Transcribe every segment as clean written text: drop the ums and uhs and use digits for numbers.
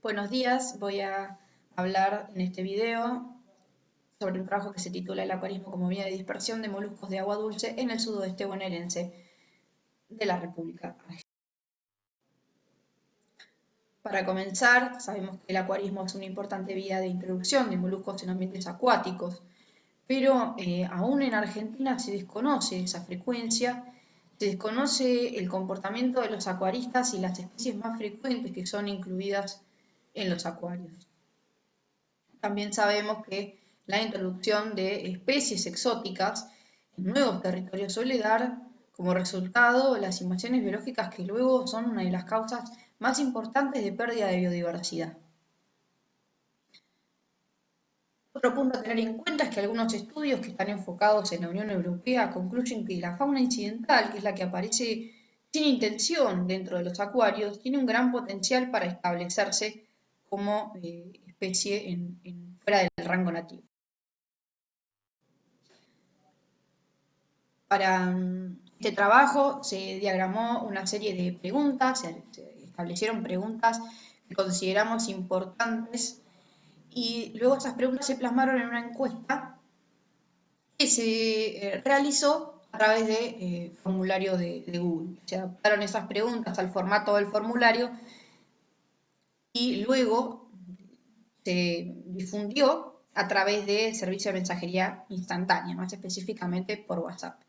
Buenos días, voy a hablar en este video sobre un trabajo que se titula El acuarismo como vía de dispersión de moluscos de agua dulce en el sudoeste bonaerense de la República Argentina. Para comenzar, sabemos que el acuarismo es una importante vía de introducción de moluscos en ambientes acuáticos, pero aún en Argentina se desconoce esa frecuencia, se desconoce el comportamiento de los acuaristas y las especies más frecuentes que son incluidas en los acuarios. También sabemos que la introducción de especies exóticas en nuevos territorios suele dar como resultado las invasiones biológicas que luego son una de las causas más importantes de pérdida de biodiversidad. Otro punto a tener en cuenta es que algunos estudios que están enfocados en la Unión Europea concluyen que la fauna incidental, que es la que aparece sin intención dentro de los acuarios, tiene un gran potencial para establecerse como especie fuera del rango nativo. Para este trabajo se diagramó una serie de preguntas, se establecieron preguntas que consideramos importantes y luego esas preguntas se plasmaron en una encuesta que se realizó a través de formulario de Google. Se adaptaron esas preguntas al formato del formulario y luego se difundió a través de servicio de mensajería instantánea, más específicamente por WhatsApp.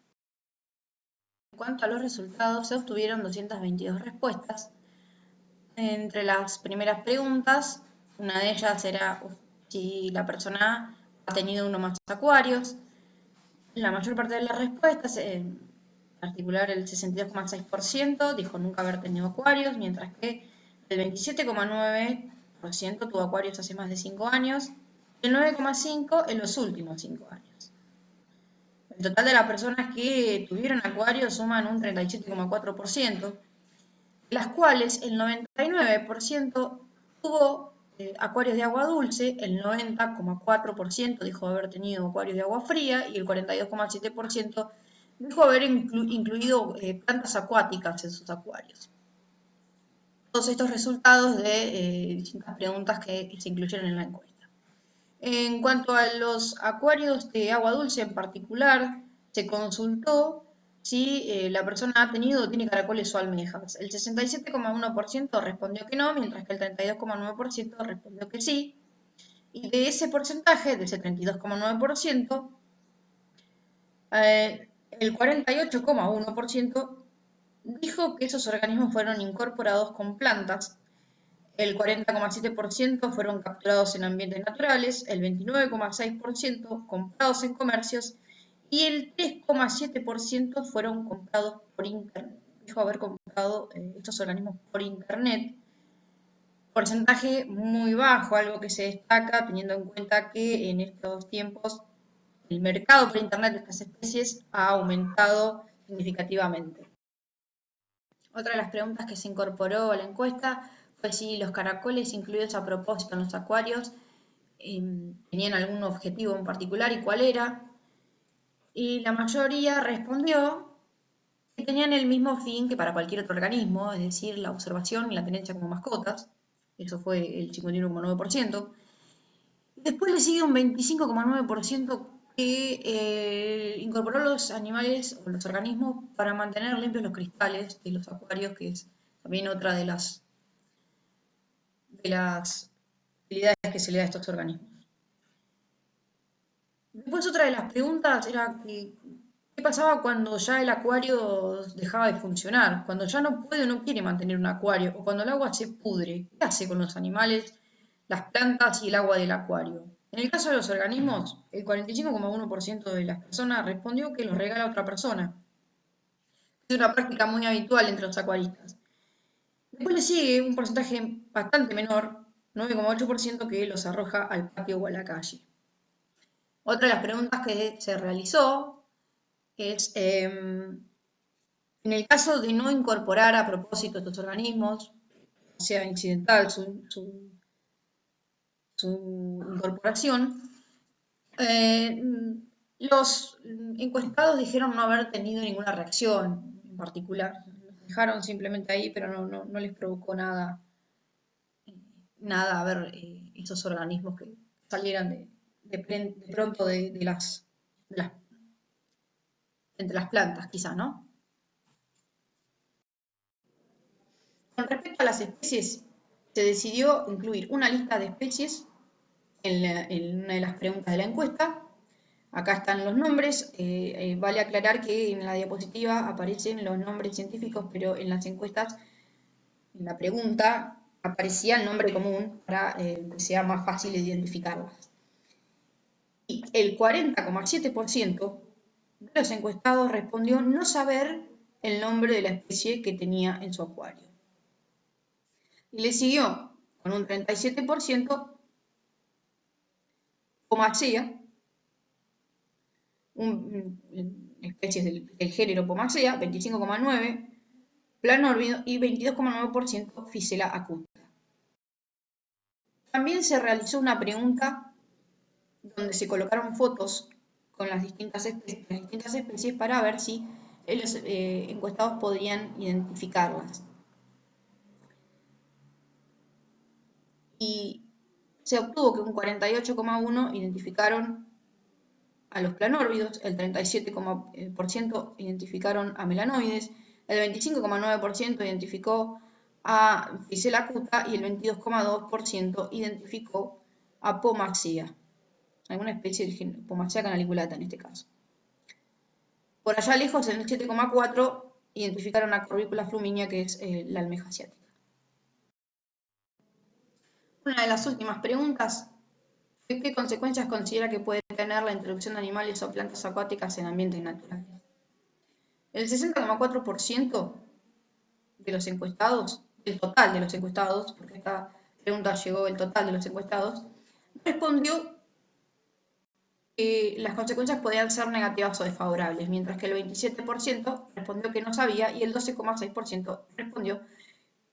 En cuanto a los resultados, se obtuvieron 222 respuestas. Entre las primeras preguntas, una de ellas era si la persona ha tenido uno más acuarios. La mayor parte de las respuestas, en particular el 62,6%, dijo nunca haber tenido acuarios, mientras que el 27,9% tuvo acuarios hace más de 5 años y el 9,5% en los últimos 5 años. El total de las personas que tuvieron acuarios suman un 37,4%, de las cuales el 99% tuvo acuarios de agua dulce, el 90,4% dijo haber tenido acuarios de agua fría y el 42,7% dijo haber incluido plantas acuáticas en sus acuarios. Todos estos resultados de distintas preguntas que se incluyeron en la encuesta. En cuanto a los acuarios de agua dulce en particular, se consultó si la persona ha tenido o tiene caracoles o almejas. El 67,1% respondió que no, mientras que el 32,9% respondió que sí. Y de ese porcentaje, de ese 32,9%, el 48,1% dijo que esos organismos fueron incorporados con plantas. El 40,7% fueron capturados en ambientes naturales, el 29,6% comprados en comercios y el 3,7% fueron comprados por internet. Dijo haber comprado estos organismos por internet. Porcentaje muy bajo, algo que se destaca teniendo en cuenta que en estos tiempos el mercado por internet de estas especies ha aumentado significativamente. Otra de las preguntas que se incorporó a la encuesta fue si los caracoles incluidos a propósito en los acuarios tenían algún objetivo en particular y cuál era. Y la mayoría respondió que tenían el mismo fin que para cualquier otro organismo, es decir, la observación y la tenencia como mascotas. Eso fue el 51,9%. Después le sigue un 25,9% que incorporó los animales o los organismos para mantener limpios los cristales de los acuarios, que es también otra de las utilidades que se le da a estos organismos. Después otra de las preguntas era qué pasaba cuando ya el acuario dejaba de funcionar, cuando ya no puede o no quiere mantener un acuario, o cuando el agua se pudre. ¿Qué hace con los animales, las plantas y el agua del acuario? En el caso de los organismos, el 45,1% de las personas respondió que los regala a otra persona. Es una práctica muy habitual entre los acuaristas. Después le sigue un porcentaje bastante menor, 9,8%, que los arroja al patio o a la calle. Otra de las preguntas que se realizó es, en el caso de no incorporar a propósito estos organismos, sea incidental su incorporación, los encuestados dijeron no haber tenido ninguna reacción en particular. Los dejaron simplemente ahí, pero no les provocó nada nada a ver esos organismos que salieran de pronto entre las plantas, quizá, ¿no? Con respecto a las especies, se decidió incluir una lista de especies en una de las preguntas de la encuesta. Acá están los nombres. Vale aclarar que en la diapositiva aparecen los nombres científicos, pero en las encuestas, en la pregunta, aparecía el nombre común para que sea más fácil identificarlas. Y el 40,7% de los encuestados respondió no saber el nombre de la especie que tenía en su acuario. Y le siguió con un 37% Pomacea, especies del género Pomacea, 25,9%, Planórbido y 22,9% Ficela acuta. También se realizó una pregunta donde se colocaron fotos con las distintas especies para ver si los encuestados podían identificarlas. Y se obtuvo que un 48,1% identificaron a los planórbidos, el 37% identificaron a melanoides, el 25,9% identificó a Ficela acuta y el 22,2% identificó a Pomacea, alguna especie del género, Pomacea canaliculata en este caso. Por allá lejos, en el 7,4% identificaron a Corbicula fluminia, que es la almeja asiática. Una de las últimas preguntas fue: ¿qué consecuencias considera que puede tener la introducción de animales o plantas acuáticas en ambientes naturales? El 60,4% de los encuestados, el total de los encuestados, porque esta pregunta llegó el total de los encuestados, respondió que las consecuencias podían ser negativas o desfavorables, mientras que el 27% respondió que no sabía y el 12,6% respondió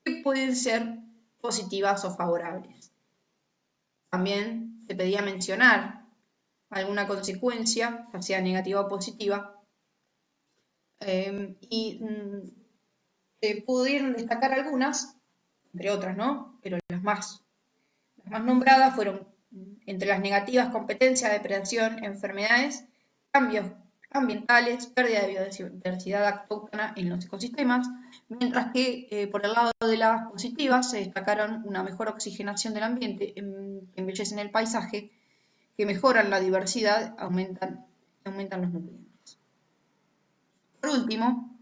que pueden ser positivas o favorables. También se pedía mencionar alguna consecuencia, ya sea negativa o positiva, y se pudieron destacar algunas, entre otras, ¿no? Pero las más nombradas fueron, entre las negativas, competencia, depredación, enfermedades, cambios ambientales, pérdida de biodiversidad autóctona en los ecosistemas, mientras que por el lado de las positivas se destacaron una mejor oxigenación del ambiente, que embellecen el paisaje, que mejoran la diversidad, aumentan los nutrientes. Por último,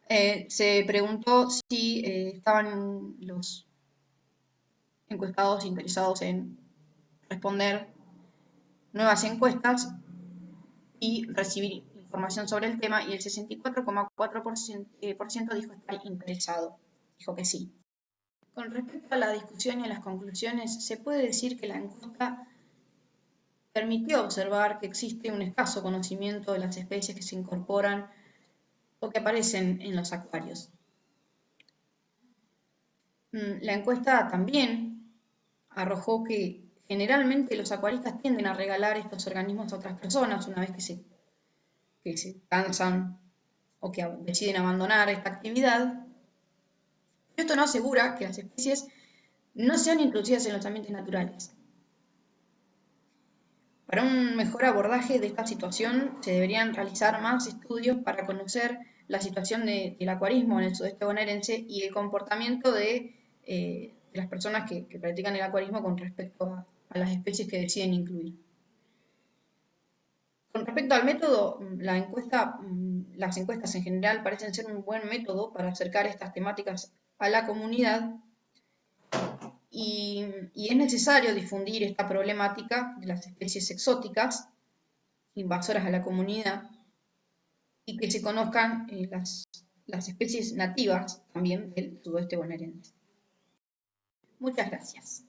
se preguntó si estaban los encuestados interesados en responder nuevas encuestas y recibir información sobre el tema, y el 64,4% dijo estar interesado, dijo que sí. Con respecto a la discusión y a las conclusiones, se puede decir que la encuesta permitió observar que existe un escaso conocimiento de las especies que se incorporan o que aparecen en los acuarios. La encuesta también arrojó que generalmente los acuaristas tienden a regalar estos organismos a otras personas una vez que se cansan o que deciden abandonar esta actividad. Esto no asegura que las especies no sean introducidas en los ambientes naturales. Para un mejor abordaje de esta situación se deberían realizar más estudios para conocer la situación del acuarismo en el sudeste bonaerense y el comportamiento de las personas que practican el acuarismo con respecto a las especies que deciden incluir. Con respecto al método, las encuestas en general parecen ser un buen método para acercar estas temáticas a la comunidad y es necesario difundir esta problemática de las especies exóticas invasoras a la comunidad y que se conozcan las especies nativas también del sudoeste bonaerense. Muchas gracias.